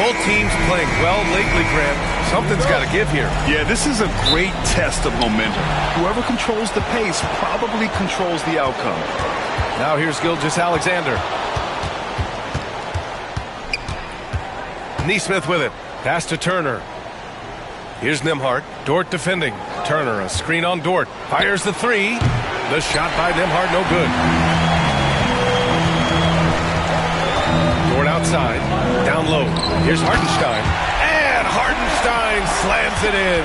Both teams playing well lately, Grant. Something's got to give here. Yeah, this is a great test of momentum. Whoever controls the pace probably controls the outcome. Now here's Gilgeous-Alexander. Neesmith with it. Pass to Turner. Here's Nembhard. Dort defending. Turner, a screen on Dort. Fires the three. The shot by Nembhard, no good. Dort outside. Down low. Here's Hartenstein. And Hartenstein slams it in.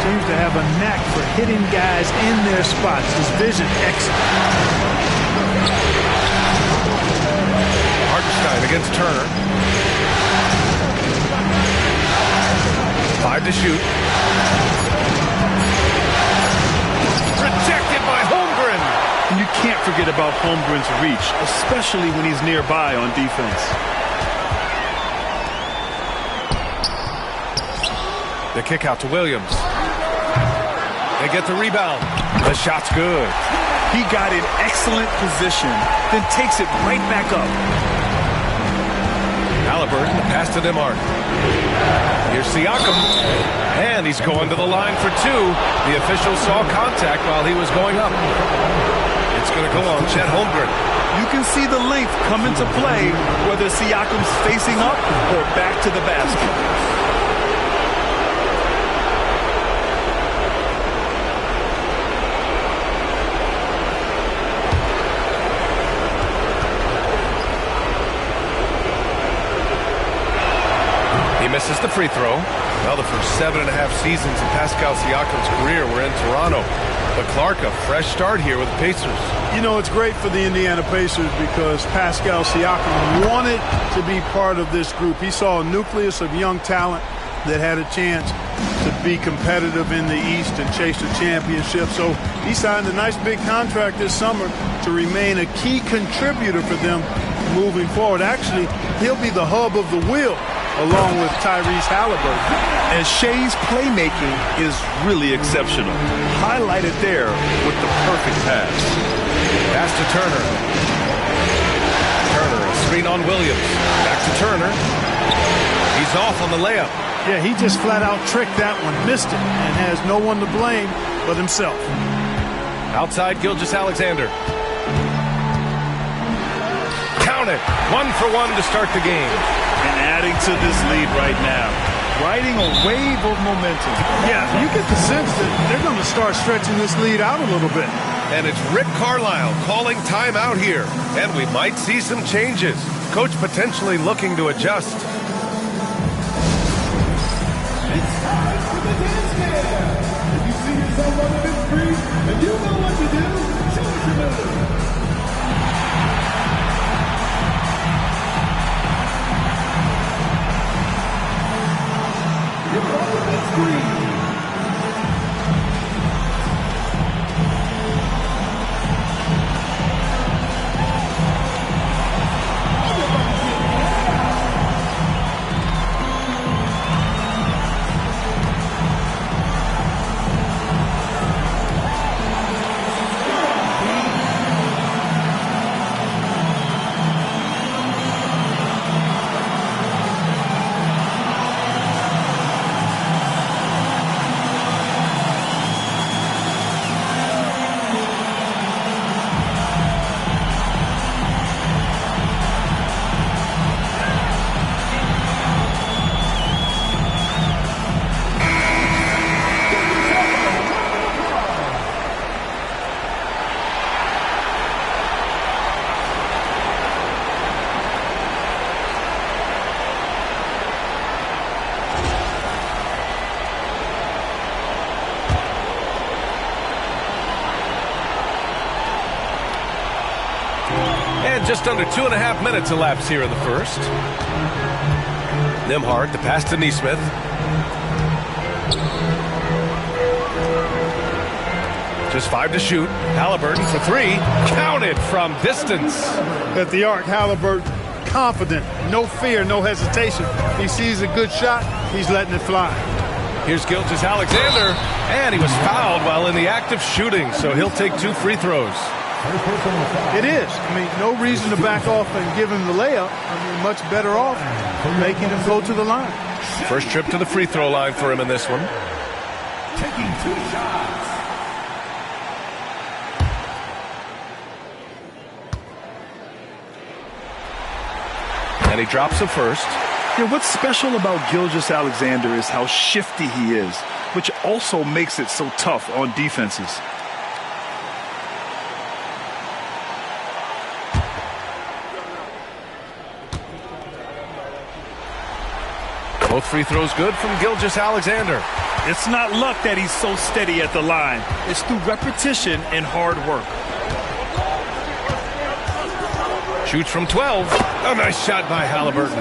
Seems to have a knack for hitting guys in their spots. His vision excellent. Hartenstein against Turner. 5 to shoot. Rejected by Holmgren. And you can't forget about Holmgren's reach, especially when he's nearby on defense. The kick out to Williams. They get the rebound. The shot's good. He got in excellent position, then takes it right back up. Halliburton, the pass to Nembhard. Here's Siakam. And he's going to the line for two. The official saw contact while he was going up. It's going to go on Chet Holmgren. You can see the length come into play, whether Siakam's facing up or back to the basket. He misses the free throw. Well, the first 7.5 seasons of Pascal Siakam's career were in Toronto. But Clark, a fresh start here with the Pacers. You know, it's great for the Indiana Pacers because Pascal Siakam wanted to be part of this group. He saw a nucleus of young talent that had a chance to be competitive in the East and chase the championship. So he signed a nice big contract this summer to remain a key contributor for them moving forward. Actually, he'll be the hub of the wheel along with Tyrese Halliburton. And Shea's playmaking is really exceptional. Highlighted there with the perfect pass. Pass to Turner. Turner, a screen on Williams. Back to Turner. He's off on the layup. Yeah, he just flat out tricked that one, missed it, and has no one to blame but himself. Outside Gilgeous-Alexander. Count it. 1 for 1 to start the game. And adding to this lead right now. Riding a wave of momentum. Yeah, you get the sense that they're going to start stretching this lead out a little bit. And it's Rick Carlisle calling timeout here. And we might see some changes. Coach potentially looking to adjust. It's time for the dance cam. If you see yourself on the big screen and you know what to do, show us your move. You're on the big screen. Just under 2.5 minutes elapsed here in the first. Nembhard, the pass to Neesmith. Just 5 to shoot. Halliburton for 3. Counted from distance. At the arc, Halliburton confident, no fear, no hesitation. He sees a good shot, he's letting it fly. Here's Gilgeous-Alexander, and he was fouled while in the act of shooting, so he'll take 2 free throws. It is. I mean, no reason to back off and give him the layup. I mean, much better off making him go to the line. First trip to the free throw line for him in this one. Taking 2 shots. And he drops a first. Yeah, what's special about Gilgeous-Alexander is how shifty he is, which also makes it so tough on defenses. Both free throws good from Gilgeous-Alexander. It's not luck that he's so steady at the line. It's through repetition and hard work. Shoots from 12. A nice shot by Halliburton.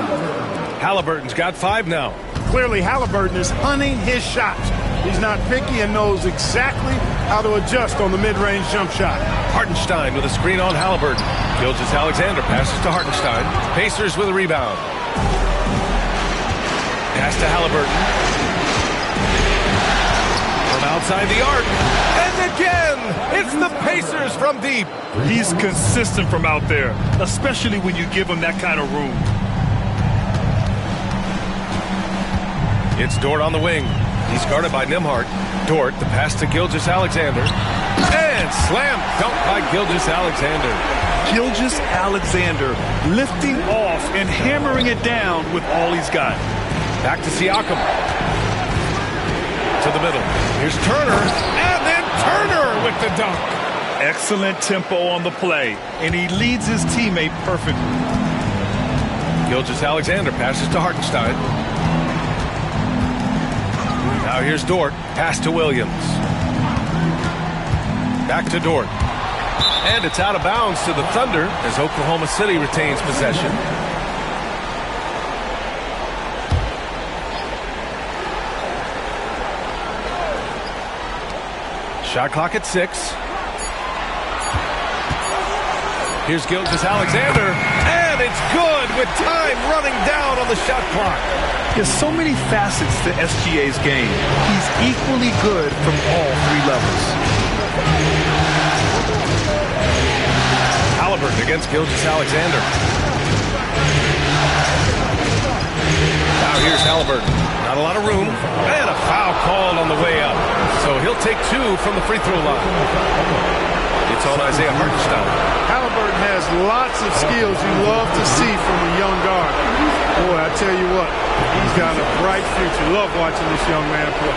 Halliburton's got 5 now. Clearly, Halliburton is hunting his shots. He's not picky and knows exactly how to adjust on the mid-range jump shot. Hartenstein with a screen on Halliburton. Gilgeous-Alexander passes to Hartenstein. Pacers with a rebound. Pass to Halliburton. From outside the arc. And again, it's the Pacers from deep. He's consistent from out there, especially when you give him that kind of room. It's Dort on the wing. He's guarded by Nembhard. Dort, the pass to Gilgeous-Alexander. And slam dunk by Gilgeous-Alexander. Gilgeous-Alexander lifting off and hammering it down with all he's got. Back to Siakam. To the middle. Here's Turner. And then Turner with the dunk. Excellent tempo on the play, and he leads his teammate perfectly. Gilgeous-Alexander passes to Hartenstein. Now here's Dort. Pass to Williams. Back to Dort. And it's out of bounds to the Thunder as Oklahoma City retains possession. Shot clock at 6. Here's Gilgeous-Alexander, and it's good with time running down on the shot clock. There's so many facets to SGA's game. He's equally good from all 3 levels. Halliburton against Gilgeous-Alexander. Now here's Halliburton. Not a lot of room, and a foul called on the way up. So he'll take 2 from the free throw line. It's on Isaiah Hartenstein. Halliburton has lots of skills you love to see from a young guard. Boy, I tell you what, he's got a bright future. Love watching this young man play.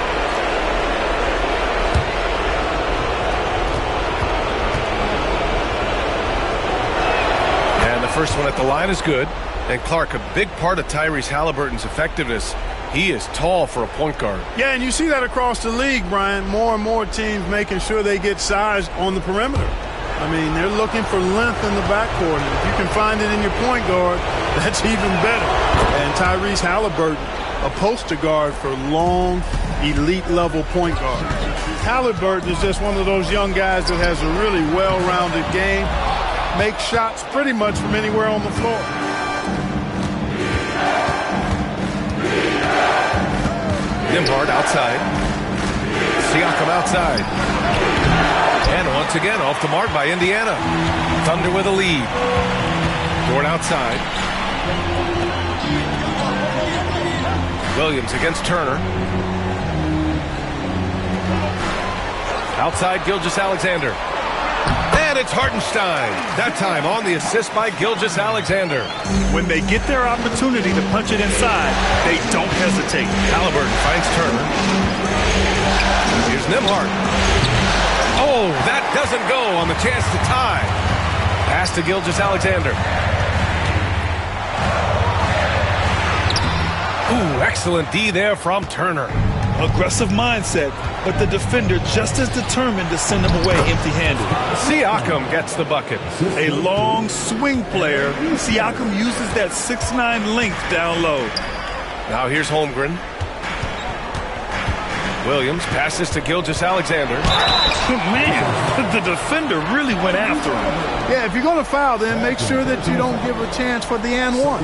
And the first one at the line is good. And Clark, a big part of Tyrese Halliburton's effectiveness, he is tall for a point guard. Yeah, and you see that across the league, Brian. More and more teams making sure they get size on the perimeter. I mean, they're looking for length in the backcourt. And if you can find it in your point guard, that's even better. And Tyrese Halliburton, a poster guard for long, elite-level point guard. Halliburton is just one of those young guys that has a really well-rounded game, makes shots pretty much from anywhere on the floor. Nembhard outside. Siakam outside. And once again, off the mark by Indiana. Thunder with a lead. Dort outside. Williams against Turner. Outside Gilgeous-Alexander. And it's Hartenstein. That time on the assist by Gilgeous-Alexander. When they get their opportunity to punch it inside, they don't hesitate. Halliburton finds Turner. Here's Nembhard. Oh, that doesn't go on the chance to tie. Pass to Gilgeous-Alexander. Ooh, excellent D there from Turner. Aggressive mindset, but the defender just as determined to send him away empty-handed. Siakam gets the bucket. A long swing player, Siakam uses that 6'9" length down low. Now here's Holmgren. Williams passes to Gilgeous-Alexander. Man, the defender really went after him. Yeah, if you're going to foul, then make sure that you don't give a chance for the and one.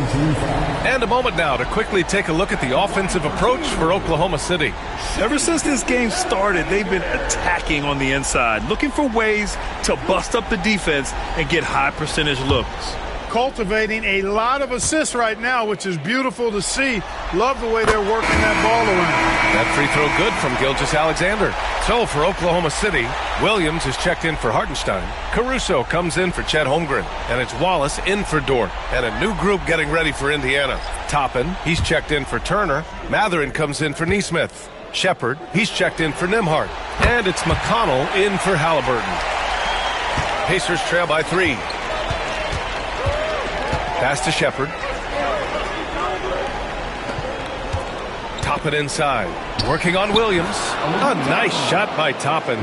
And a moment now to quickly take a look at the offensive approach for Oklahoma City. Ever since this game started, they've been attacking on the inside, looking for ways to bust up the defense and get high percentage looks. Cultivating a lot of assists right now, which is beautiful to see. Love the way they're working that ball around. That free throw good from Gilgeous-Alexander. So for Oklahoma City, Williams is checked in for Hartenstein. Caruso comes in for Chet Holmgren. And it's Wallace in for Dort. And a new group getting ready for Indiana. Toppin, he's checked in for Turner. Matherin comes in for Nesmith. Shepard, he's checked in for Nembhard. And it's McConnell in for Halliburton. Pacers trail by 3. Pass to Shepard. Toppin inside. Working on Williams. A nice shot by Toppin.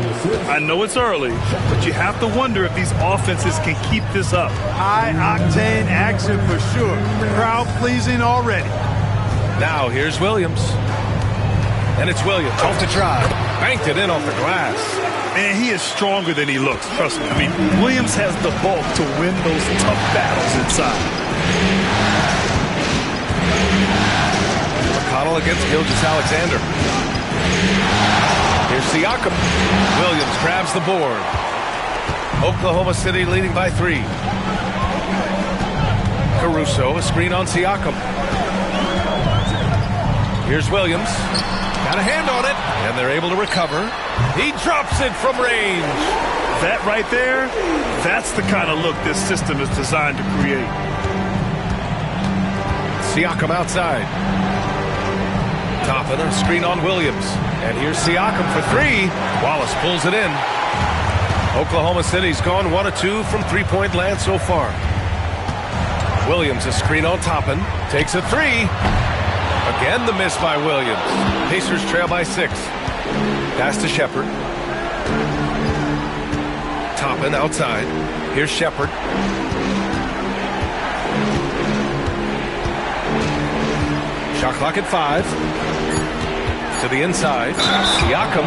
I know it's early, but you have to wonder if these offenses can keep this up. High-octane action for sure. Crowd-pleasing already. Now here's Williams. And it's Williams off the drive. Banked it in off the glass. Man, he is stronger than he looks, trust me. I mean, Williams has the bulk to win those tough battles inside. McConnell against Gilgeous-Alexander. Here's Siakam. Williams grabs the board. Oklahoma City leading by 3. Caruso, a screen on Siakam. Here's Williams. Got a hand on it, and they're able to recover. He drops it from range. That right there, that's the kind of look this system is designed to create. Siakam outside. Toppin, a screen on Williams. And here's Siakam for 3. Wallace pulls it in. Oklahoma City's gone 1 of 2 from three-point land so far. Williams, a screen on Toppin. Takes a 3. Again, the miss by Williams. Pacers trail by 6. Pass to Shepard. Toppin outside. Here's Shepard. Shot clock at 5. To the inside. Siakam.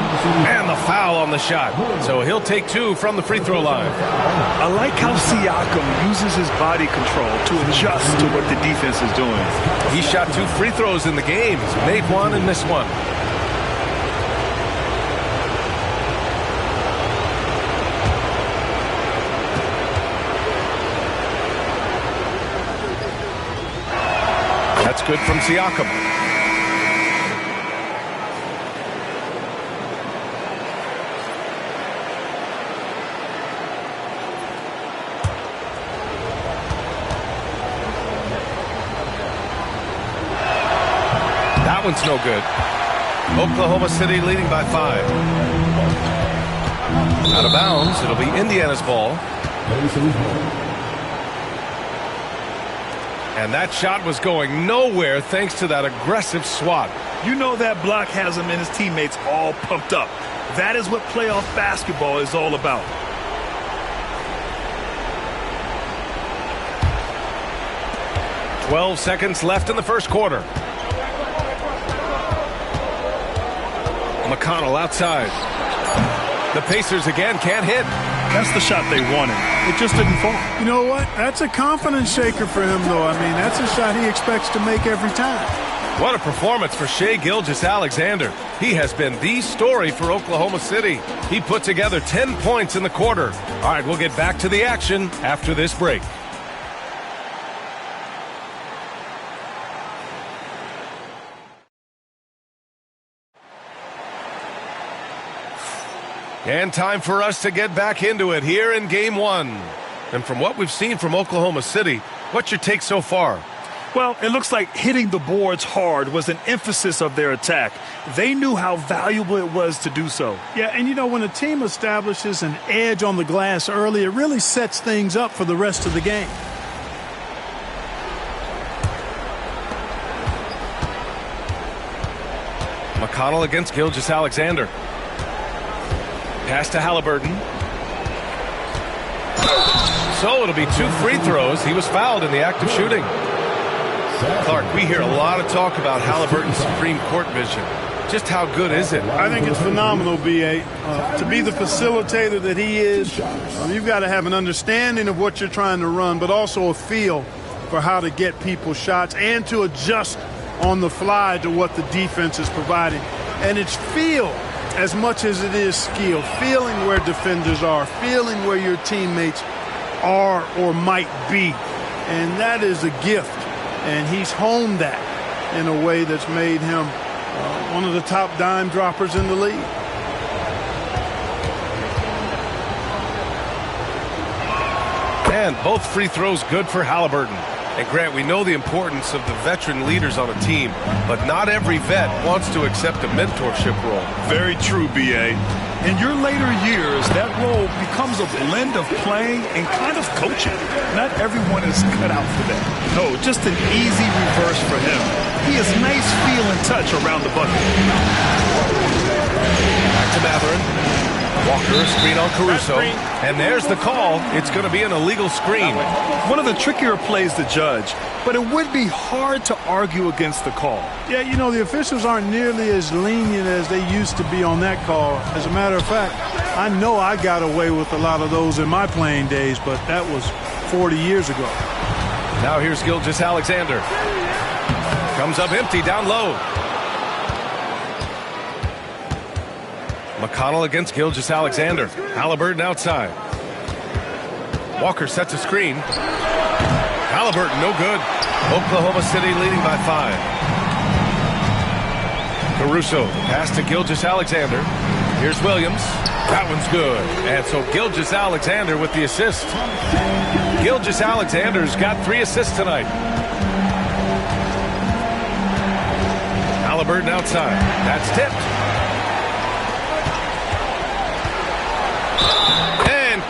And the foul on the shot. So he'll take 2 from the free throw line. I like how Siakam uses his body control to adjust to what the defense is doing. He shot 2 free throws in the game. He's made 1 and missed 1. That's good from Siakam. That one's no good. Oklahoma City leading by 5. Out of bounds. It'll be Indiana's ball. And that shot was going nowhere thanks to that aggressive swat. You know that block has him and his teammates all pumped up. That is what playoff basketball is all about. "12 seconds left in the first quarter. McConnell outside. The Pacers again can't hit. That's the shot they wanted. It just didn't fall. You know what? That's a confidence shaker for him, though. I mean, that's a shot he expects to make every time. What a performance for Shai Gilgeous-Alexander. He has been the story for Oklahoma City. He put together 10 points in the quarter. All right, we'll get back to the action after this break. And time for us to get back into it here in Game 1. And from what we've seen from Oklahoma City, what's your take so far? Well, it looks like hitting the boards hard was an emphasis of their attack. They knew how valuable it was to do so. Yeah, and you know, when a team establishes an edge on the glass early, it really sets things up for the rest of the game. McConnell against Gilgeous-Alexander. Pass to Halliburton. So it'll be 2 free throws. He was fouled in the act of shooting. Clark, we hear a lot of talk about Halliburton's Supreme Court vision. Just how good is it? I think it's phenomenal, B.A. To be the facilitator that he is, you've got to have an understanding of what you're trying to run, but also a feel for how to get people shots and to adjust on the fly to what the defense is providing. And it's feel as much as it is skill, feeling where defenders are, feeling where your teammates are or might be. And that is a gift. And he's honed that in a way that's made him one of the top dime droppers in the league. And both free throws good for Halliburton. And Grant, we know the importance of the veteran leaders on a team, but not every vet wants to accept a mentorship role. Very true, B.A. In your later years, that role becomes a blend of playing and kind of coaching. Not everyone is cut out for that. No, just an easy reverse for him. He has nice feel and touch around the bucket. Back to Matherin. Walker, a screen on Caruso. And there's the call. It's going to be an illegal screen. One of the trickier plays to judge, but it would be hard to argue against the call. Yeah, you know, the officials aren't nearly as lenient as they used to be on that call. As a matter of fact, I know I got away with a lot of those in my playing days, but that was 40 years ago. Now here's Gilgeous-Alexander. Comes up empty down low. McConnell against Gilgeous-Alexander. Halliburton outside. Walker sets a screen. Halliburton, no good. Oklahoma City leading by 5. Caruso, pass to Gilgeous-Alexander. Here's Williams. That one's good. And so Gilgeous-Alexander with the assist. Gilgeous-Alexander's got 3 assists tonight. Halliburton outside. That's tipped.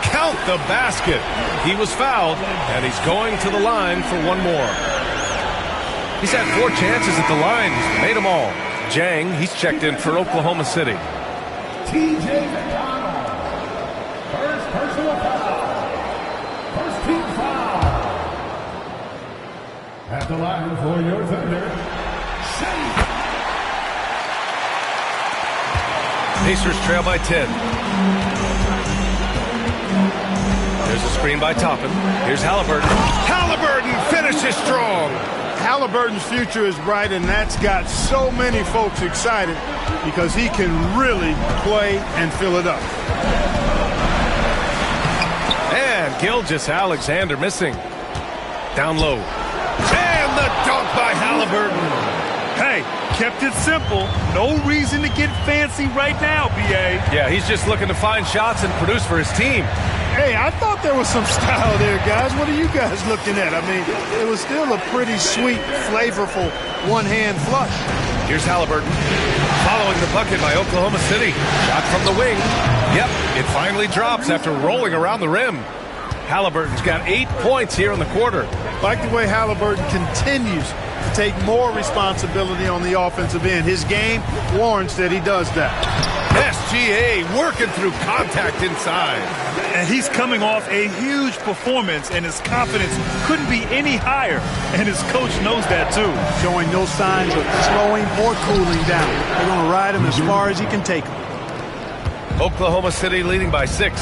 Count the basket. He was fouled, and he's going to the line for one more. He's had 4 chances at the line. He's made them all. Jang, he's checked in for Oklahoma City. T.J. McConnell. First personal foul. First team foul. At the line for your thunder, Pacers trail by 10. There's a screen by Toppin. Here's Halliburton. Halliburton finishes strong. Halliburton's future is bright, and that's got so many folks excited because he can really play and fill it up. And Gilgeous-Alexander missing. Down low. And the dunk by Halliburton. Hey, kept it simple. No reason to get fancy right now, B.A. Yeah, he's just looking to find shots and produce for his team. Hey, I thought there was some style there, guys. What are you guys looking at? I mean, it was still a pretty sweet, flavorful one-hand flush. Here's Halliburton. Following the bucket by Oklahoma City. Shot from the wing. Yep, it finally drops after rolling around the rim. Halliburton's got 8 points here in the quarter. Like the way Halliburton continues to take more responsibility on the offensive end. His game warrants that he does that. SGA working through contact inside. And he's coming off a huge performance, and his confidence couldn't be any higher. And his coach knows that, too. Showing no signs of slowing or cooling down. They're going to ride him as far as he can take him. Oklahoma City leading by 6.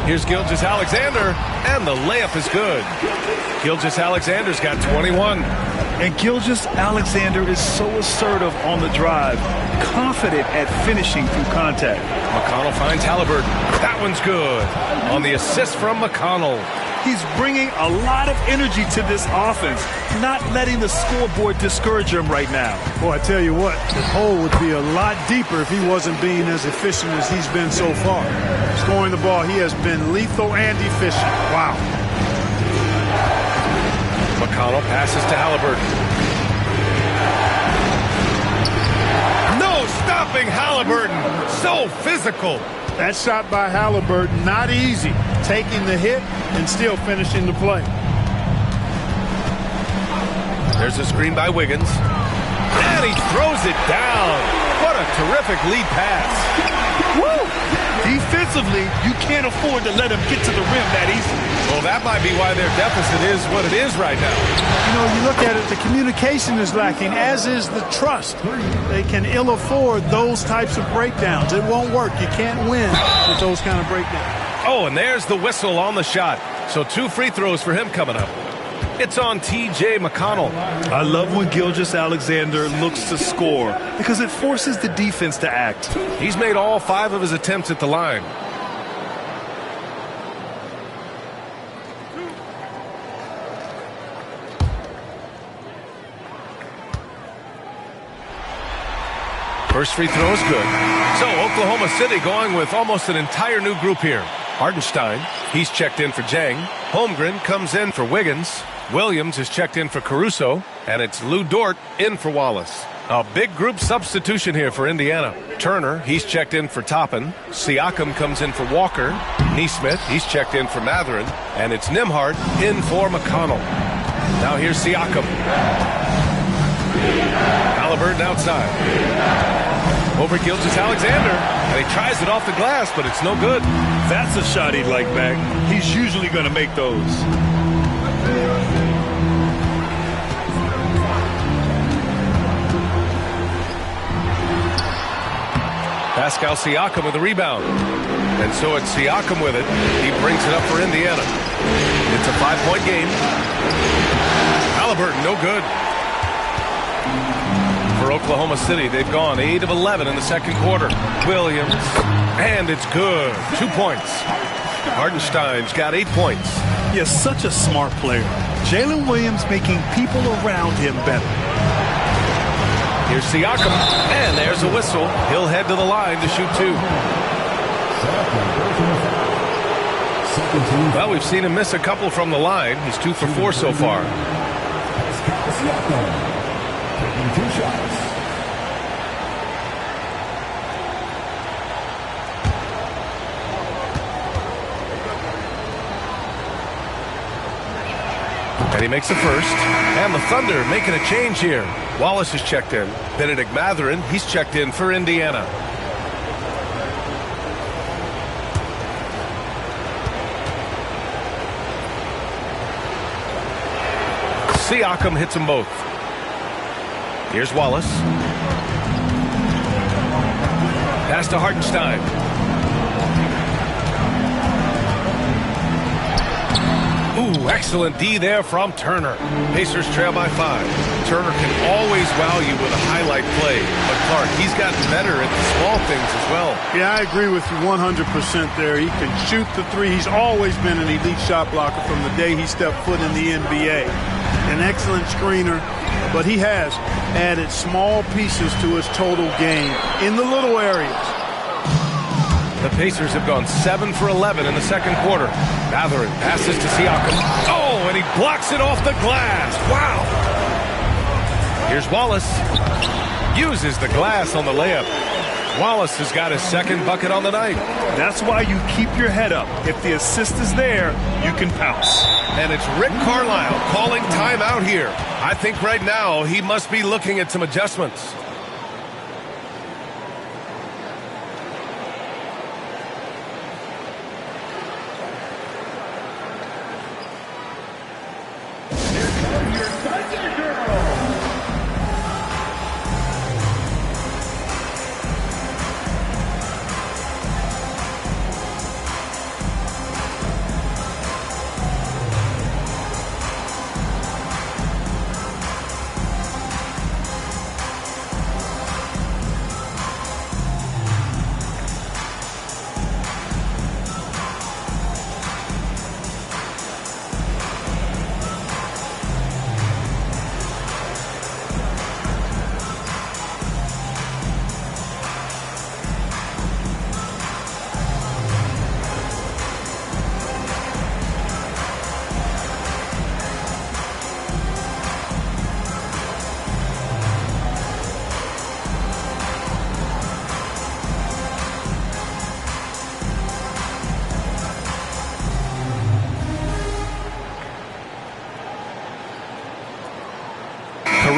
Here's Gilgeous-Alexander, and the layup is good. Gilgeous-Alexander's got 21. And Gilgeous-Alexander is so assertive on the drive, confident at finishing through contact. McConnell finds Halliburton. That one's good. On the assist from McConnell. He's bringing a lot of energy to this offense, not letting the scoreboard discourage him right now. Boy, I tell you what, the hole would be a lot deeper if he wasn't being as efficient as he's been so far. Scoring the ball, he has been lethal and efficient. Wow. McConnell passes to Halliburton. No stopping Halliburton. So physical. That shot by Halliburton, not easy. Taking the hit and still finishing the play. There's a screen by Wiggins. And he throws it down. What a terrific lead pass. Woo! Defensively, you can't afford to let him get to the rim that easily. Well, that might be why their deficit is what it is right now. You know, you look at it, the communication is lacking, as is the trust. They can ill afford those types of breakdowns. It won't work. You can't win with those kind of breakdowns. Oh, and there's the whistle on the shot. So 2 free throws for him coming up. It's on T.J. McConnell. I love when Gilgeous-Alexander looks to score because it forces the defense to act. He's made all 5 of his attempts at the line. First free throw is good. So Oklahoma City going with almost an entire new group here. Hardenstein, he's checked in for Jang. Holmgren comes in for Wiggins. Williams is checked in for Caruso. And it's Lou Dort in for Wallace. A big group substitution here for Indiana. Turner, he's checked in for Toppin. Siakam comes in for Walker. Neesmith, he's checked in for Matherin. And it's Nembhard in for McConnell. Now here's Siakam. Halliburton outside. Over Gilgeous-Alexander, and he tries it off the glass, but it's no good. That's a shot he'd like back. He's usually going to make those. Pascal Siakam with the rebound. And so it's Siakam with it. He brings it up for Indiana. It's a 5-point game. Halliburton, no good. For Oklahoma City, they've gone 8 of 11 in the second quarter. Williams, and it's good. 2 points. Hardenstein's got 8 points. Yes, such a smart player. Jalen Williams making people around him better. Here's Siakam, and there's a whistle. He'll head to the line to shoot 2. Well, we've seen him miss a couple from the line. He's 2 for 4 so far. Taking 2 shots. And he makes the first. And the Thunder making a change here. Wallace is checked in. Benedict Matherin, he's checked in for Indiana. Siakam hits them both. Here's Wallace. Pass to Hardenstein. Ooh, excellent D there from Turner. Pacers trail by 5. Turner can always wow you with a highlight play. But Clark, he's gotten better at the small things as well. Yeah, I agree with you 100% there. He can shoot the 3. He's always been an elite shot blocker from the day he stepped foot in the NBA. An excellent screener, but he has added small pieces to his total game in the little areas. The Pacers have gone 7 for 11 in the second quarter. Matherin passes to Siakam. Oh, and he blocks it off the glass. Wow. Here's Wallace. Uses the glass on the layup. Wallace has got his second bucket on the night. That's why you keep your head up. If the assist is there, you can pounce. And it's Rick Carlisle calling timeout here. I think right now he must be looking at some adjustments.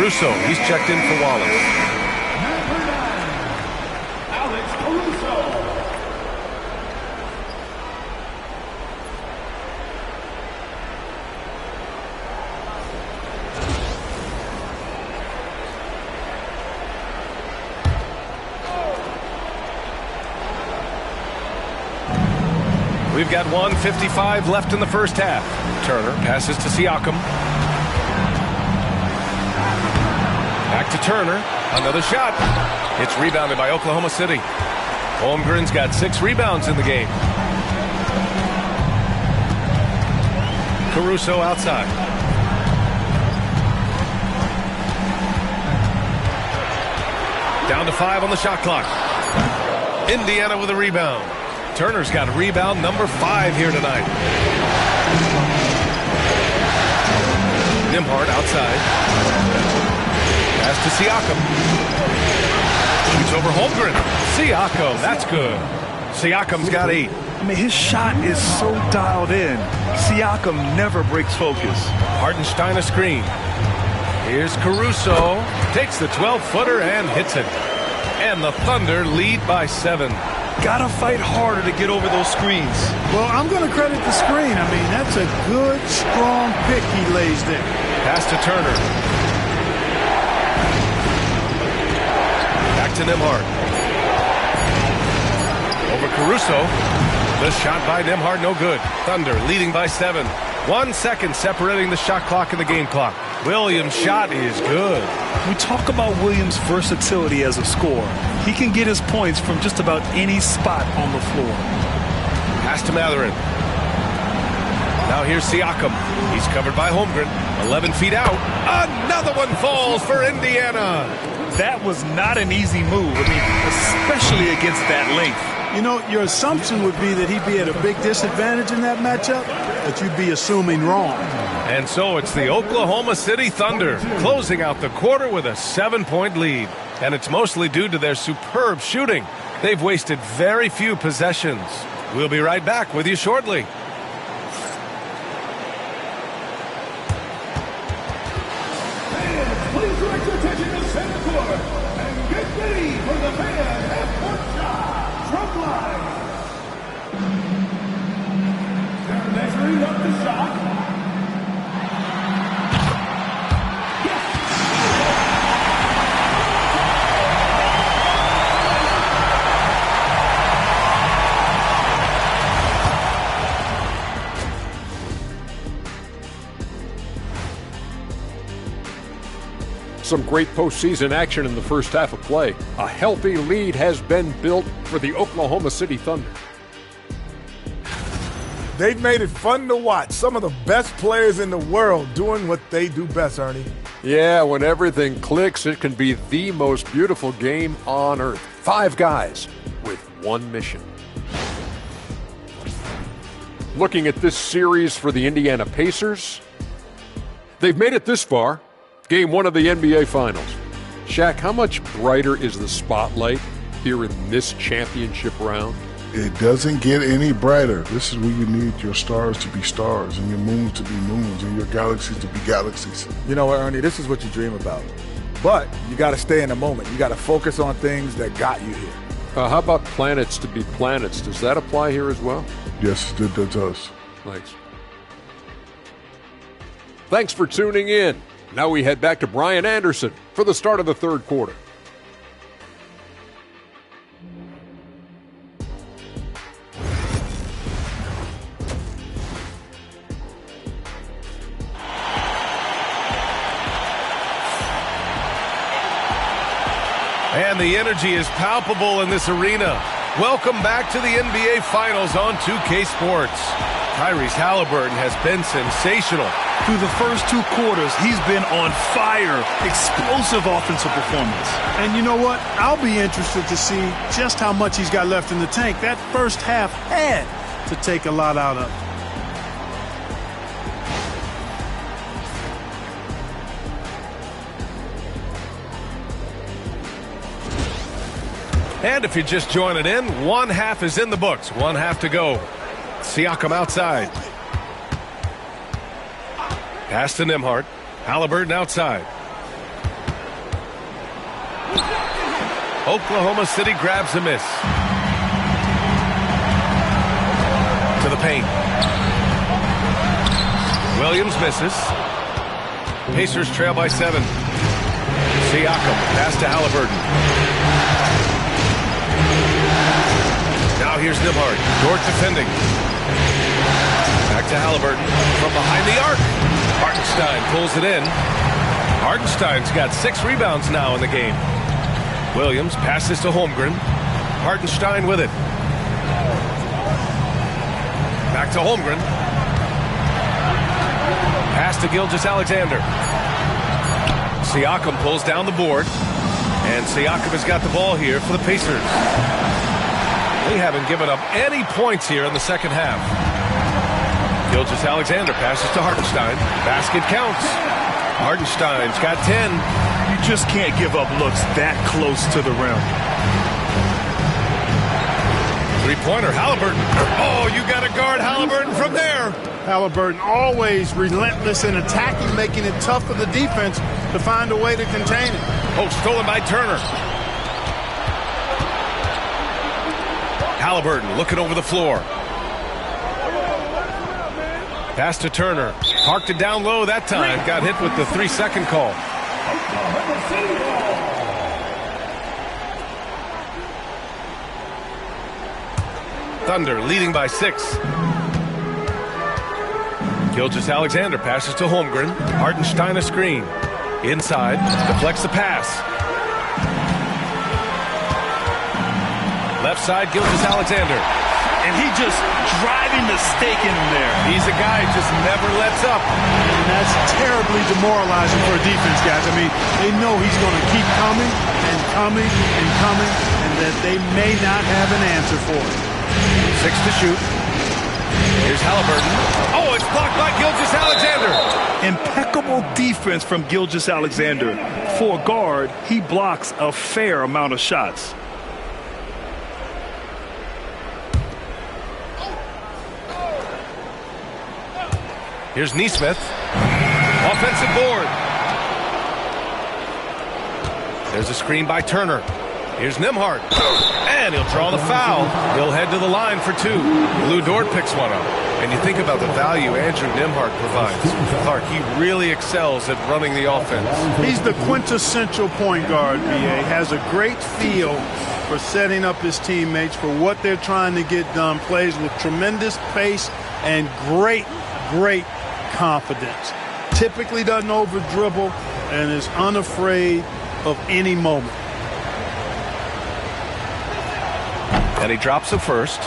Caruso, he's checked in for Wallace. We've got 1:55 left in the first half. Turner passes to Siakam. Back to Turner. Another shot. It's rebounded by Oklahoma City. Holmgren's got 6 rebounds in the game. Caruso outside. Down to 5 on the shot clock. Indiana with a rebound. Turner's got rebound number 5 here tonight. Nembhard outside. Pass to Siakam. Shoots over Holmgren. Siakam, that's good. Siakam's got 8. I mean, his shot is so dialed in. Siakam never breaks focus. Hartenstein a screen. Here's Caruso. Takes the 12-footer and hits it. And the Thunder lead by 7. Gotta fight harder to get over those screens. Well, I'm going to credit the screen. I mean, that's a good, strong pick he lays there. Pass to Turner. Back to Nembhard. Over Caruso. The shot by Nembhard, no good. Thunder leading by 7. 1 second separating the shot clock and the game clock. Williams' shot is good. We talk about Williams' versatility as a scorer. He can get his points from just about any spot on the floor. Pass to Mathurin. Now here's Siakam. He's covered by Holmgren. 11 feet out. Another one falls for Indiana. That was not an easy move. I mean, especially against that length. You know, your assumption would be that he'd be at a big disadvantage in that matchup, but you'd be assuming wrong. And so it's the Oklahoma City Thunder closing out the quarter with a 7-point lead. And it's mostly due to their superb shooting. They've wasted very few possessions. We'll be right back with you shortly. Please direct your attention to center court and get ready for the fan half-court shot from line. They're measuring up the shot. Some great postseason action in the first half of play. A healthy lead has been built for the Oklahoma City Thunder. They've made it fun to watch. Some of the best players in the world doing what they do best, Ernie. Yeah, when everything clicks, it can be the most beautiful game on earth. 5 guys with one mission. Looking at this series for the Indiana Pacers, they've made it this far. Game 1 of the NBA Finals. Shaq, how much brighter is the spotlight here in this championship round? It doesn't get any brighter. This is where you need your stars to be stars and your moons to be moons and your galaxies to be galaxies. You know what, Ernie? This is what you dream about. But you got to stay in the moment. You got to focus on things that got you here. How about planets to be planets? Does that apply here as well? Yes, it does. Thanks. Thanks for tuning in. Now we head back to Brian Anderson for the start of the third quarter. And the energy is palpable in this arena. Welcome back to the NBA Finals on 2K Sports. Tyrese Halliburton has been sensational. Through the first 2 quarters, he's been on fire. Explosive offensive performance. And you know what? I'll be interested to see just how much he's got left in the tank. That first half had to take a lot out of him. And if you're just joining in, 1 half is in the books. 1 half to go. Siakam outside. Pass to Nembhard. Halliburton outside. Oklahoma City grabs a miss. To the paint. Williams misses. Pacers trail by 7. Siakam. Pass to Halliburton. Now here's Nembhard. Dort defending. to Halliburton from behind the arc. Hartenstein pulls it in. Hartenstein's got 6 rebounds now in the game. Williams passes to Holmgren. Hartenstein with it. Back to Holmgren. Pass to Gilgeous-Alexander. Siakam pulls down the board. And Siakam has got the ball here for the Pacers. They haven't given up any points here in the second half. Gilgeous-Alexander passes to Hartenstein. Basket counts. Hartenstein's got 10. You just can't give up looks that close to the rim. Three-pointer, Halliburton. Oh, you got to guard Halliburton from there. Halliburton always relentless in attacking, making it tough for the defense to find a way to contain it. Oh, stolen by Turner. Halliburton looking over the floor. Pass to Turner. Parked it down low that time. Got hit with the 3-second call. Thunder leading by 6. Gilgeous-Alexander passes to Holmgren. Hartenstein a screen. Inside. Deflects the pass. Left side, Gilgeous-Alexander. And he just driving the stake in there. He's a guy who just never lets up. And that's terribly demoralizing for a defense, guys. I mean, they know he's going to keep coming and coming and coming, and that they may not have an answer for it. 6 to shoot. Here's Halliburton. Oh, it's blocked by Gilgeous-Alexander. Impeccable defense from Gilgeous-Alexander. For a guard, he blocks a fair amount of shots. Here's Nesmith. Offensive board. There's a screen by Turner. Here's Nembhard. And he'll draw the foul. He'll head to the line for 2. Lou Dort picks one up. And you think about the value Andrew Nembhard provides. Clark, he really excels at running the offense. He's the quintessential point guard, B.A. Has a great feel for setting up his teammates for what they're trying to get done. Plays with tremendous pace and great confidence. Typically doesn't over dribble and is unafraid of any moment. And he drops the first.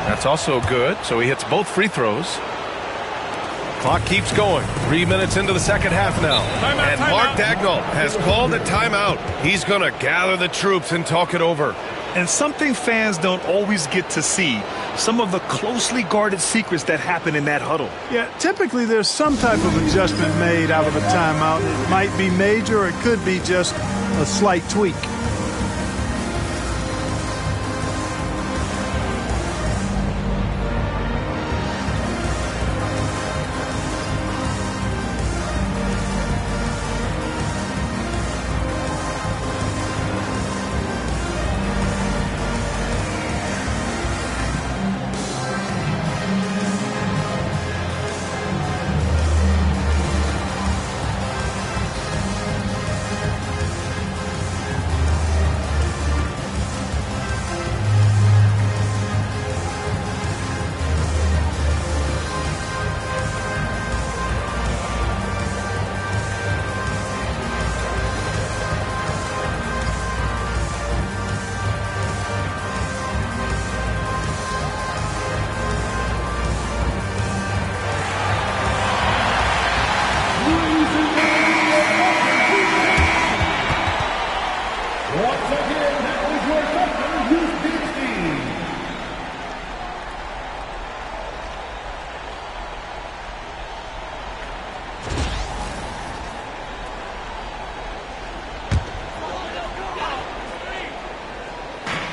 That's also good, so he hits both free throws. Clock keeps going. 3 minutes into the second half now. And Mark Dagnall has called a timeout. He's going to gather the troops and talk it over. And something fans don't always get to see, some of the closely guarded secrets that happen in that huddle. Yeah, typically there's some type of adjustment made out of a timeout. It might be major, or it could be just a slight tweak.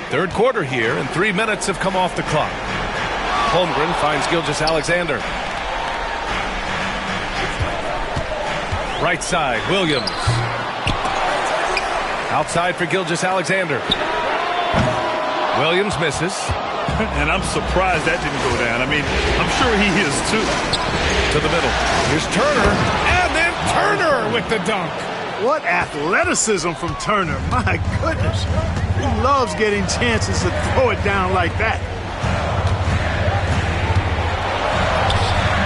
Third quarter here, and 3 minutes have come off the clock. Holmgren finds Gilgeous-Alexander. Right side, Williams. Outside for Gilgeous-Alexander. Williams misses. And I'm surprised that didn't go down. I mean, I'm sure he is too. To the middle. Here's Turner. And then Turner with the dunk. What athleticism from Turner. My goodness. He loves getting chances to throw it down like that.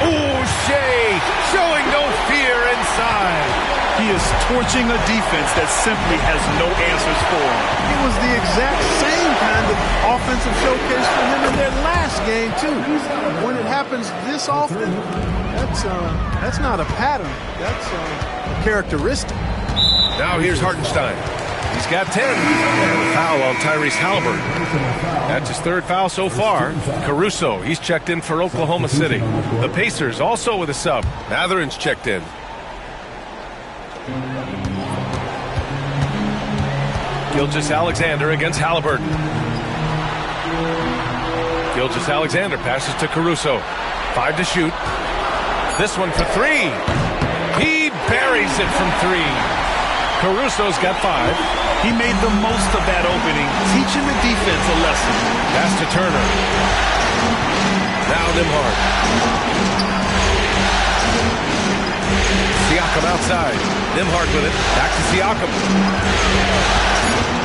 Ooh, Shea showing no fear inside. He is torching a defense that simply has no answers for him. It was the exact same kind of offensive showcase for him in their last game, too. When it happens this often, that's not a pattern. That's a characteristic. Now here's Hartenstein. He's got 10. Foul on Tyrese Halliburton. That's his third foul so far. Caruso, he's checked in for Oklahoma City. The Pacers also with a sub. Matherin's checked in. Gilgeous-Alexander against Halliburton. Gilgeous-Alexander passes to Caruso. 5 to shoot. This one for 3. He buries it from 3. Caruso's got 5. He made the most of that opening, teaching the defense a lesson. Pass to Turner. Now Nembhard. Siakam outside. Nembhard with it. Back to Siakam.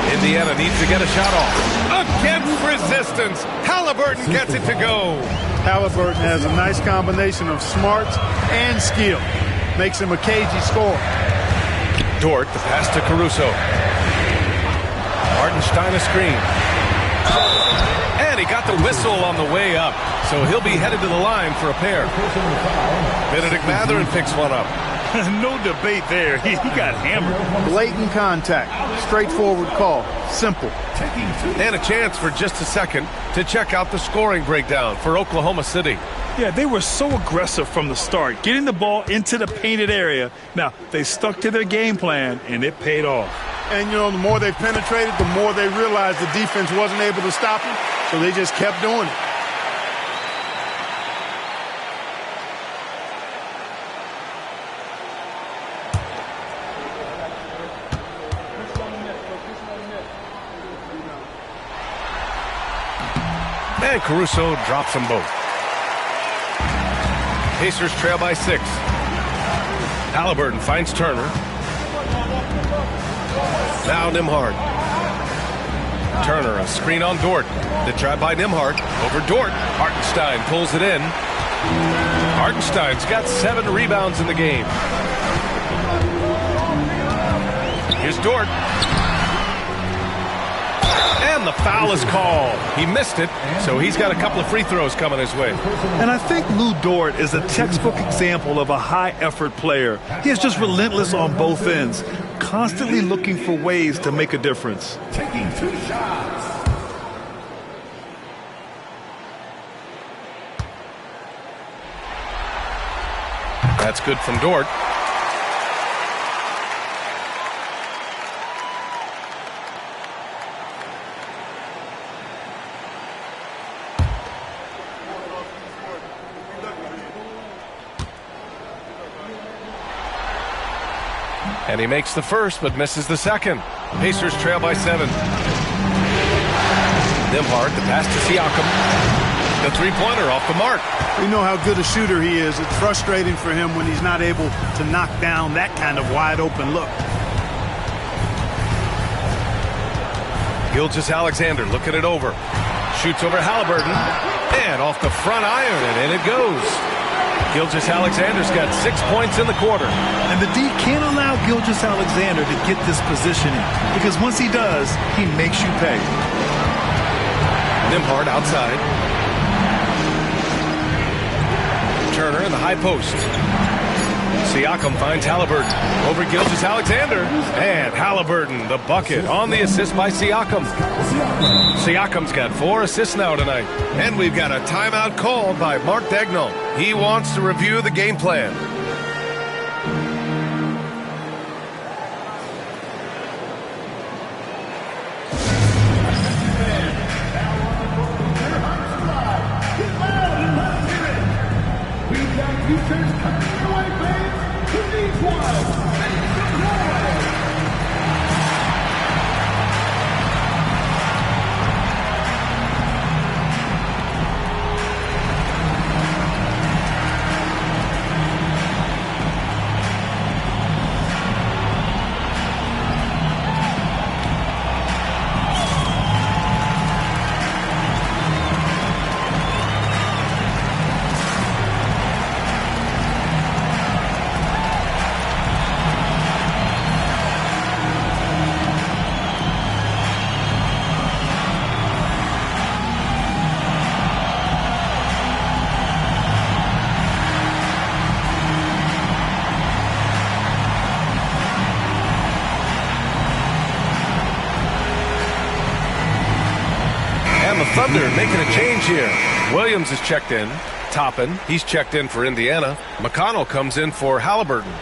Indiana needs to get a shot off. Against resistance. Halliburton gets it to go. Halliburton has a nice combination of smarts and skill. Makes him a cagey scorer. Dort, the pass to Caruso. Hartenstein a screen. And he got the whistle on the way up. So he'll be headed to the line for a pair. Benedict Mathurin picks one up. No debate there. He got hammered. Blatant contact. Straightforward call. Simple. And a chance for just a second to check out the scoring breakdown for Oklahoma City. Yeah, they were so aggressive from the start, getting the ball into the painted area. Now, they stuck to their game plan, and it paid off. And, you know, the more they penetrated, the more they realized the defense wasn't able to stop them, so they just kept doing it. And Caruso drops them both. Pacers trail by 6. Halliburton finds Turner. Now Nembhard. Turner, a screen on Dort. The try by Nembhard. Over Dort. Hartenstein pulls it in. Hartenstein's got 7 rebounds in the game. Here's Dort. And the foul is called. He missed it, so he's got a couple of free throws coming his way. And I think Lou Dort is a textbook example of a high-effort player. He is just relentless on both ends, constantly looking for ways to make a difference. Taking 2 shots. That's good from Dort. And he makes the first, but misses the second. Pacers trail by 7. Nembhard, the pass to Siakam. The three-pointer off the mark. We know how good a shooter he is. It's frustrating for him when he's not able to knock down that kind of wide-open look. Gilgeous-Alexander looking it over. Shoots over Halliburton. And off the front iron, and in it goes. Gilgeous-Alexander's got 6 points in the quarter. And the D can't allow Gilgeous-Alexander to get this positioning, because once he does, he makes you pay. Nembhard outside. Turner in the high post. Siakam finds Halliburton over Gilgeous-Alexander. And Halliburton, the bucket on the assist by Siakam. Siakam's got 4 assists now tonight. And we've got a timeout called by Mark Daigneault. He wants to review the game plan. Thunder making a change here. Williams is checked in. Toppin, he's checked in for Indiana. McConnell comes in for Halliburton.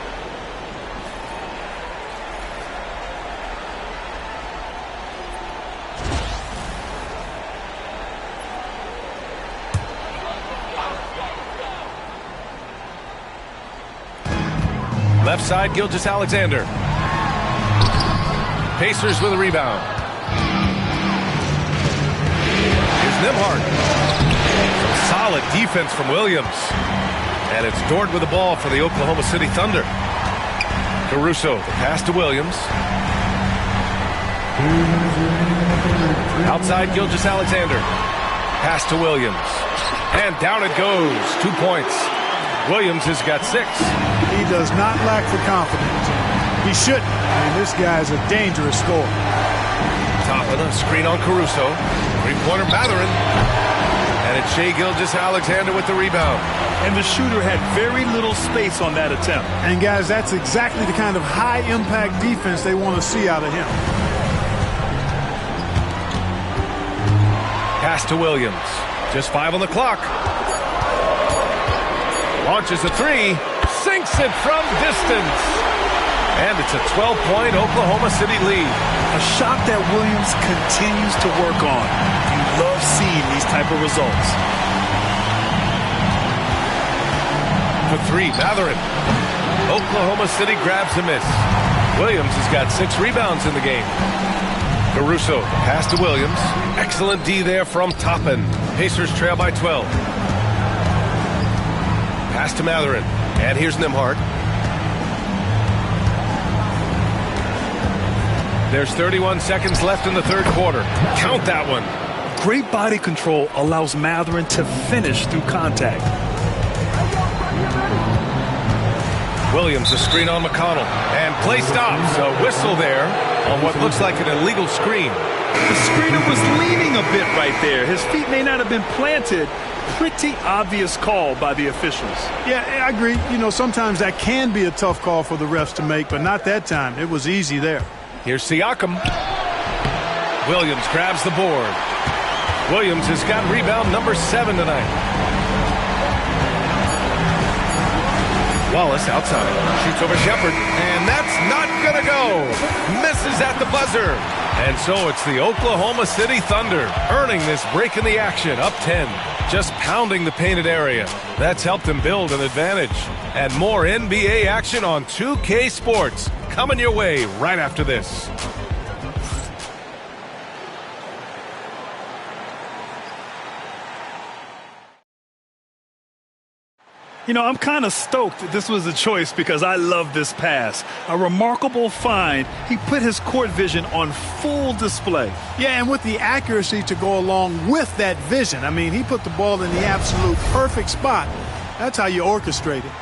Left side, Gilgeous-Alexander. Pacers with a rebound. Here's Nembhard. Solid defense from Williams. And it's Dort with the ball for the Oklahoma City Thunder. Caruso, the pass to Williams. Outside, Gilgeous-Alexander. Pass to Williams. And down it goes. 2 points. Williams has got 6. He does not lack for confidence. He shouldn't. I mean, this guy's a dangerous scorer. Toppin, a screen on Caruso. Three-pointer Mathurin. And it's Shai Gilgeous-Alexander with the rebound. And the shooter had very little space on that attempt. And, guys, that's exactly the kind of high-impact defense they want to see out of him. Pass to Williams. Just 5 on the clock. Launches a 3, sinks it from distance. And it's a 12-point Oklahoma City lead. A shot that Williams continues to work on. You love seeing these type of results. For 3, Mathurin. Oklahoma City grabs a miss. Williams has got 6 rebounds in the game. Caruso, pass to Williams. Excellent D there from Toppin. Pacers trail by 12. Pass to Mathurin. And here's Nembhard. There's 31 seconds left in the third quarter. Count that one. Great body control allows Mathurin to finish through contact. Williams, a screen on McConnell. And play stops. A whistle there on what looks like an illegal screen. The screener was leaning a bit right there. His feet may not have been planted. Pretty obvious call by the officials. Yeah, I agree. You know, sometimes that can be a tough call for the refs to make, but not that time. It was easy there. Here's Siakam. Williams grabs the board. Williams has got rebound number 7 tonight. Wallace outside. Shoots over Shepherd. And that's not going to go. Misses at the buzzer. And so it's the Oklahoma City Thunder earning this break in the action, up 10. Just pounding the painted area. That's helped them build an advantage. And more NBA action on 2K Sports. Coming your way right after this. You know, I'm kind of stoked this was a choice because I love this pass. A remarkable find. He put his court vision on full display. Yeah, and with the accuracy to go along with that vision. I mean, he put the ball in the absolute perfect spot. That's how you orchestrate it.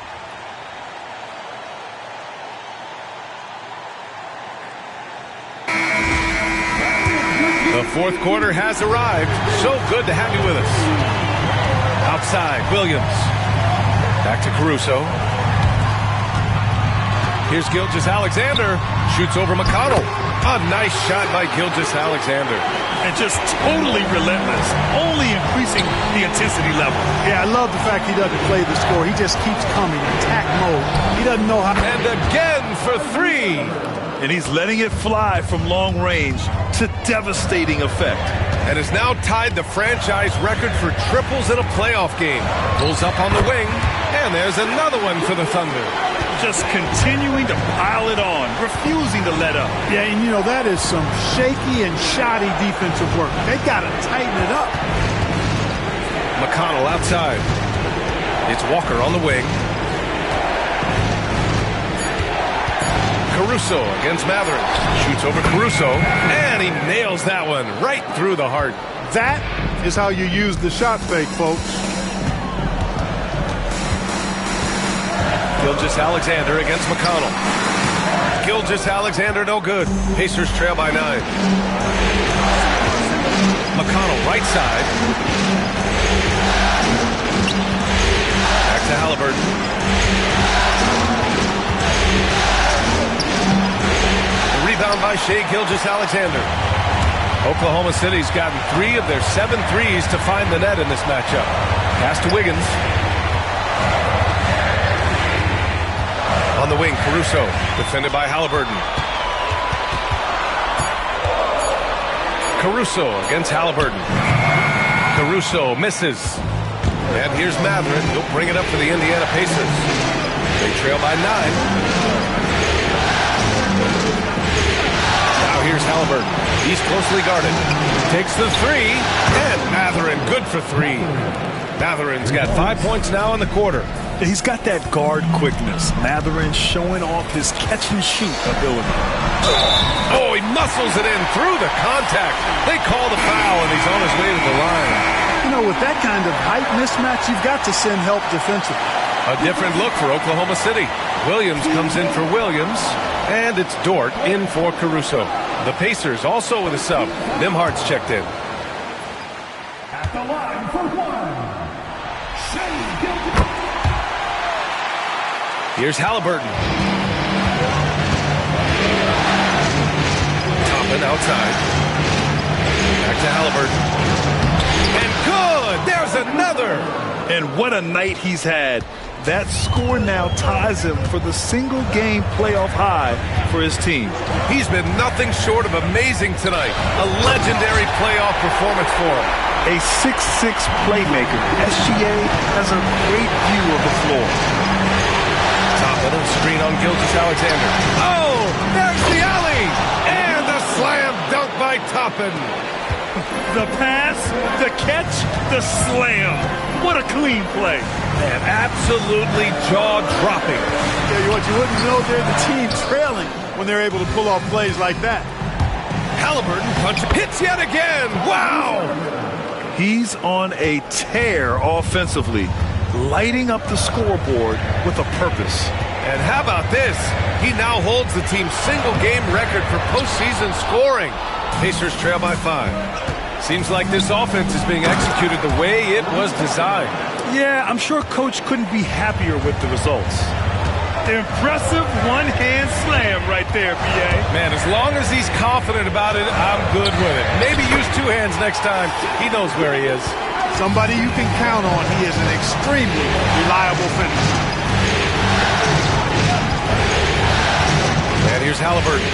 The fourth quarter has arrived. So good to have you with us. Outside, Williams. Back to Caruso. Here's Gilgeous-Alexander. Shoots over McConnell. A nice shot by Gilgeous-Alexander. And just totally relentless. Only increasing the intensity level. Yeah, I love the fact he doesn't play the score. He just keeps coming. Attack mode. He doesn't know how to... And again for 3. And he's letting it fly from long range to devastating effect. And has now tied the franchise record for triples in a playoff game. Pulls up on the wing. And there's another one for the Thunder. Just continuing to pile it on, refusing to let up. Yeah, and you know, that is some shaky and shoddy defensive work. They got to tighten it up. McConnell outside. It's Walker on the wing. Caruso against Mathurin. Shoots over Caruso. And he nails that one right through the heart. That is how you use the shot fake, folks. Gilgeous-Alexander against McConnell. Gilgeous-Alexander no good. Pacers trail by 9. McConnell right side. Back to Halliburton. Rebound by Shai Gilgeous-Alexander. Oklahoma City's gotten 3 of their 7 threes to find the net in this matchup. Pass to Wiggins. On the wing, Caruso, defended by Halliburton. Caruso against Halliburton. Caruso misses. And here's Matherin. He'll bring it up for the Indiana Pacers. They trail by 9. Now here's Halliburton. He's closely guarded. Takes the 3. And Matherin good for 3. Matherin's got 5 points now in the quarter. He's got that guard quickness. Matherin showing off his catch-and-shoot ability. Oh, he muscles it in through the contact. They call the foul, and he's on his way to the line. You know, with that kind of height mismatch, you've got to send help defensively. A different look for Oklahoma City. Williams comes in for Williams, and it's Dort in for Caruso. The Pacers also with a sub. Nimhardt's checked in. At the line for 1, Shea Gilgeous. Here's Halliburton. Toppin outside. Back to Halliburton. And good! There's another! And what a night he's had. That score now ties him for the single-game playoff high for his team. He's been nothing short of amazing tonight. A legendary playoff performance for him. A 6'6" playmaker. SGA has a great view of the floor. Toppin, a screen on Gilgeous-Alexander. Oh, there's the alley! And the slam dunk by Toppin. The pass, the catch, the slam. What a clean play. Man, absolutely jaw-dropping. Tell you what, you wouldn't know they're the team trailing when they're able to pull off plays like that. Halliburton hits yet again. Wow! He's on a tear offensively, lighting up the scoreboard with a purpose. And how about this? He now holds the team's single-game record for postseason scoring. Pacers trail by 5. Seems like this offense is being executed the way it was designed. Yeah, I'm sure Coach couldn't be happier with the results. Impressive one-hand slam right there, PA. Man, as long as he's confident about it, I'm good with it. Maybe use 2 hands next time. He knows where he is. Somebody you can count on. He is an extremely reliable finisher. And here's Halliburton.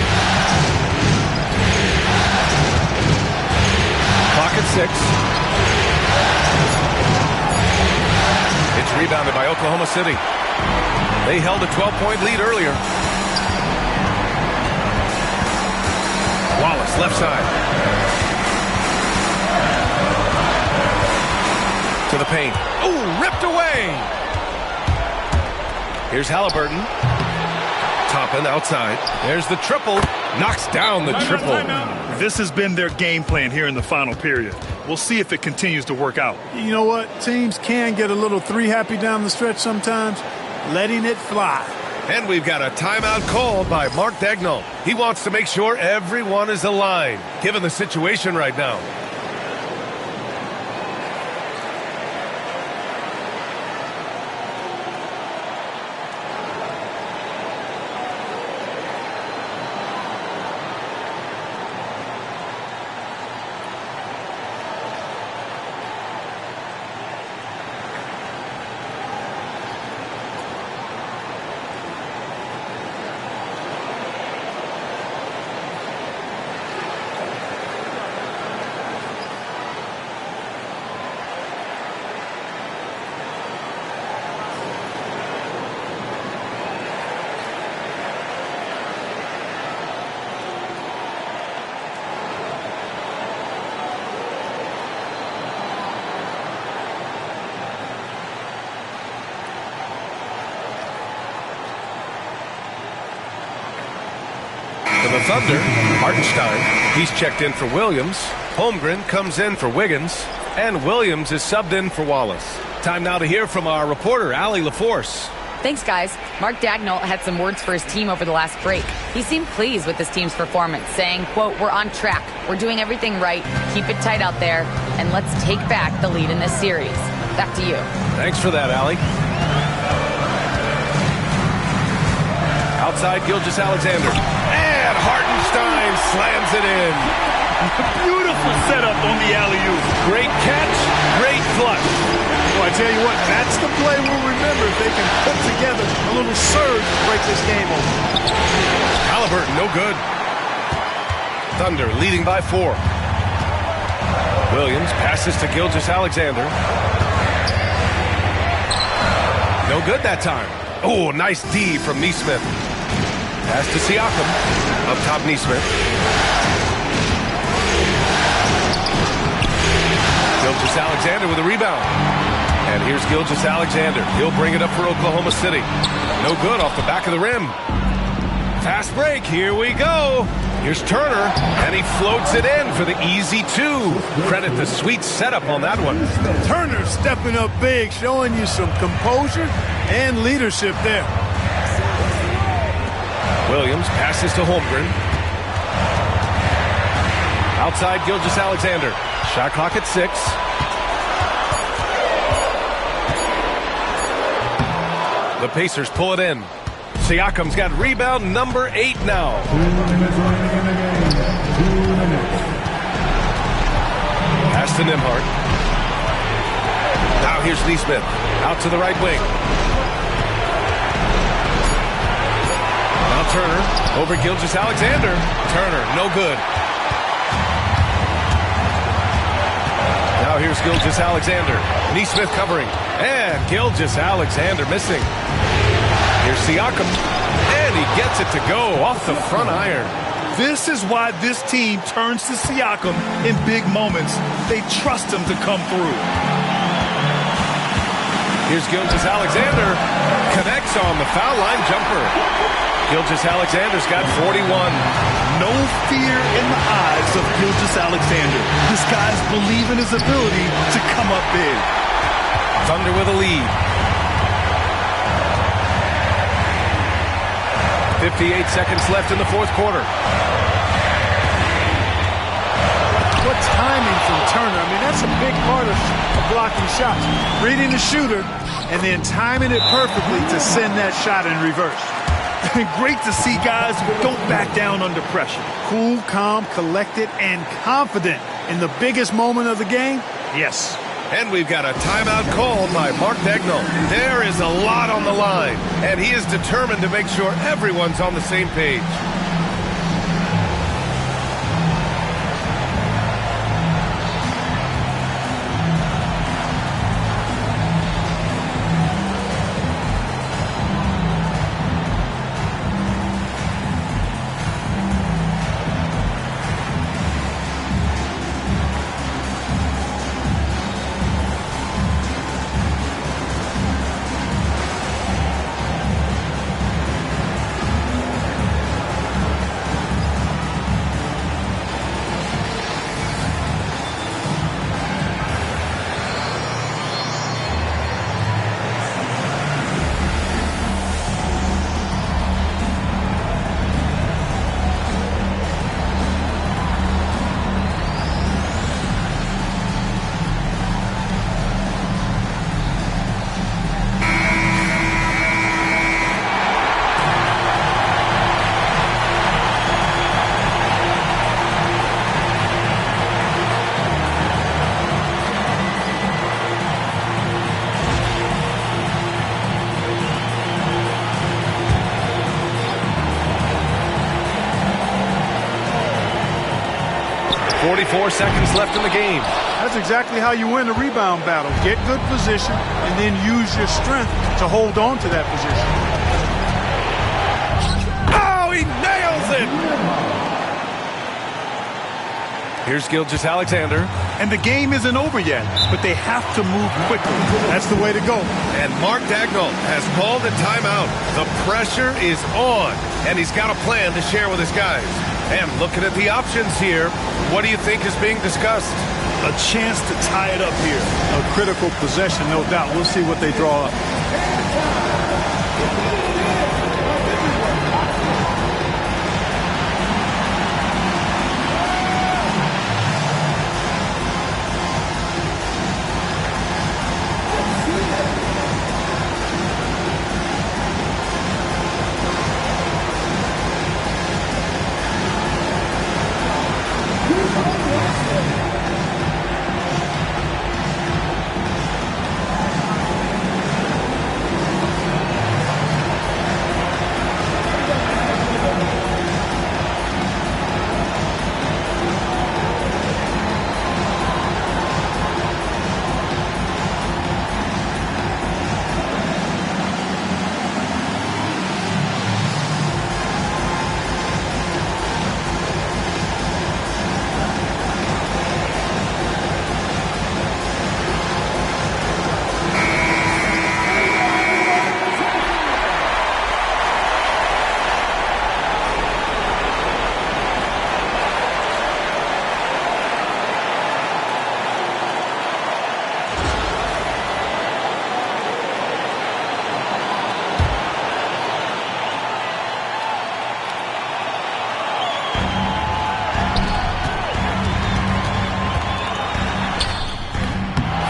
Clock at 6. It's rebounded by Oklahoma City. They held a 12-point lead earlier. Wallace, left side. To the paint. Ooh, ripped away. Here's Halliburton. Toppin outside. There's the triple. Knocks down the triple. This has been their game plan here in the final period. We'll see if it continues to work out. You know what? Teams can get a little 3-happy down the stretch sometimes. Letting it fly. And we've got a timeout called by Mark Daigneault. He wants to make sure everyone is aligned, given the situation right now. For the Thunder, Hartenstein, he's checked in for Williams. Holmgren comes in for Wiggins. And Williams is subbed in for Wallace. Time now to hear from our reporter, Allie LaForce. Thanks, guys. Mark Daigneault had some words for his team over the last break. He seemed pleased with his team's performance, saying, quote, "We're on track. We're doing everything right. Keep it tight out there. And let's take back the lead in this series." Back to you. Thanks for that, Allie. Outside, Gilgeous-Alexander. And Hartenstein slams it in. Beautiful setup on the alley-oop. Great catch, great flush. Well, I tell you what, that's the play we'll remember if they can put together a little surge to break this game open. Halliburton, no good. Thunder leading by 4. Williams passes to Gilgeous-Alexander. No good that time. Oh, nice D from Neesmith. Pass to Siakam. Up top, Neesmith. Gilgeous-Alexander with a rebound. And here's Gilgeous-Alexander. He'll bring it up for Oklahoma City. No good off the back of the rim. Fast break. Here we go. Here's Turner, and he floats it in for the easy 2. Credit the sweet setup on that one. Turner stepping up big, showing you some composure and leadership there. Williams passes to Holmgren. Outside Gilgeous-Alexander. Shot clock at 6. The Pacers pull it in. Siakam's got rebound number 8 now. Pass to Nembhard. Now here's Neesmith. Out to the right wing. Now Turner over Gilgeous-Alexander. Turner, no good. Now here's Gilgeous-Alexander. Neesmith covering. And Gilgeous-Alexander missing. Here's Siakam. And he gets it to go off the front iron. This is why this team turns to Siakam in big moments. They trust him to come through. Here's Gilgeous-Alexander. Connects on the foul line jumper. Gilgeous-Alexander's got 41. No fear in the eyes of Gilgeous-Alexander. This guy's believe in his ability to come up big. Thunder with a lead. 58 seconds left in the fourth quarter. What timing from Turner. I mean, that's a big part of blocking shots. Reading the shooter and then timing it perfectly to send that shot in reverse. Great to see guys who don't back down under pressure. Cool, calm, collected, and confident in the biggest moment of the game. Yes. And we've got a timeout called by Mark Daigneault. There is a lot on the line, and he is determined to make sure everyone's on the same page. Seconds left in the game. That's exactly how you win a rebound battle. Get good position and then use your strength to hold on to that position. Oh, he nails it! Here's Gilgeous-Alexander. And the game isn't over yet, but they have to move quickly. That's the way to go. And Mark Daigneault has called a timeout. The pressure is on, and he's got a plan to share with his guys. And looking at the options here, what do you think is being discussed? A chance to tie it up here. A critical possession, no doubt. We'll see what they draw up.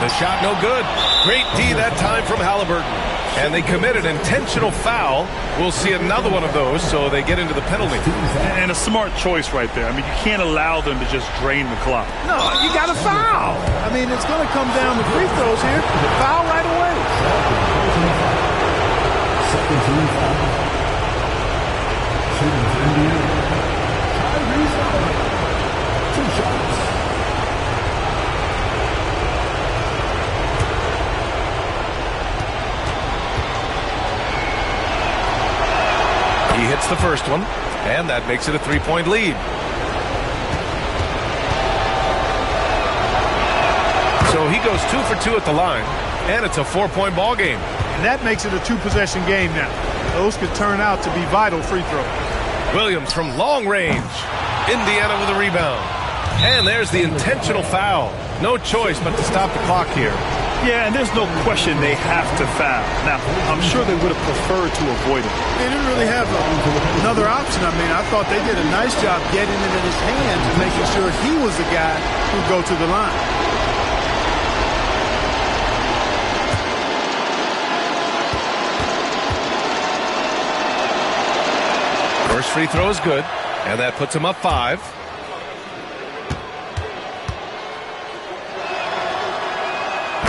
The shot no good. Great D that time from Halliburton. And they committed intentional foul. We'll see another one of those, so they get into the penalty. And a smart choice right there. I mean, you can't allow them to just drain the clock. No, you got to foul. I mean, it's going to come down to free throws here. Foul right away. Second team foul. Shooting for Indiana. Tyrese Halliburton. 2 shots. He hits the first one, and that makes it a 3-point lead. So he goes 2 for 2 at the line, and it's a 4-point ball game. And that makes it a 2-possession game now. Those could turn out to be vital free throws. Williams from long range. Indiana with a rebound. And there's the intentional foul. No choice but to stop the clock here. Yeah, and there's no question they have to foul. Now, I'm sure they would have preferred to avoid it. They didn't really have another option. I mean, I thought they did a nice job getting it in his hands and making sure he was the guy who'd go to the line. First free throw is good, and that puts him up 5.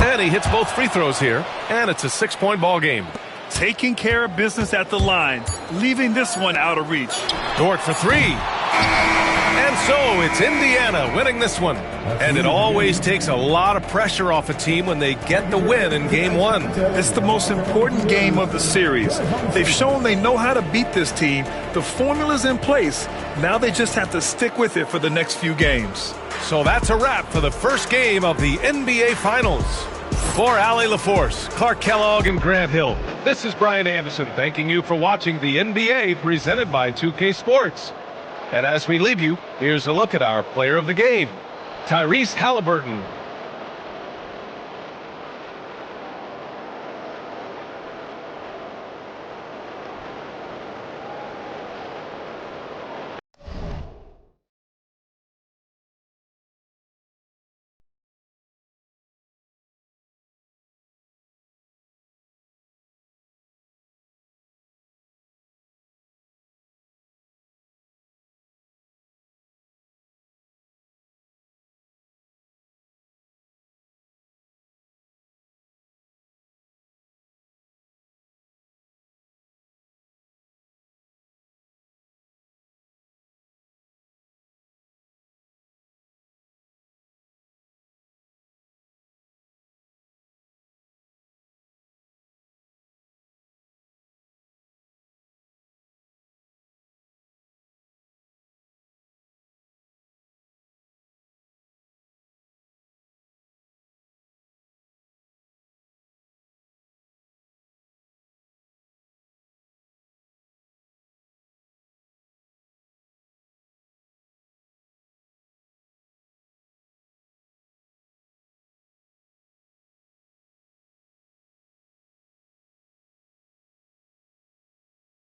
And he hits both free throws here, and it's a 6-point ball game. Taking care of business at the line, leaving this one out of reach. Dort for 3. And so it's Indiana winning this one. And it always takes a lot of pressure off a team when they get the win in Game 1. It's the most important game of the series. They've shown they know how to beat this team. The formula's in place. Now they just have to stick with it for the next few games. So that's a wrap for the first game of the NBA Finals. For Allie LaForce, Clark Kellogg, and Grant Hill, this is Brian Anderson thanking you for watching the NBA presented by 2K Sports. And as we leave you, here's a look at our player of the game, Tyrese Halliburton.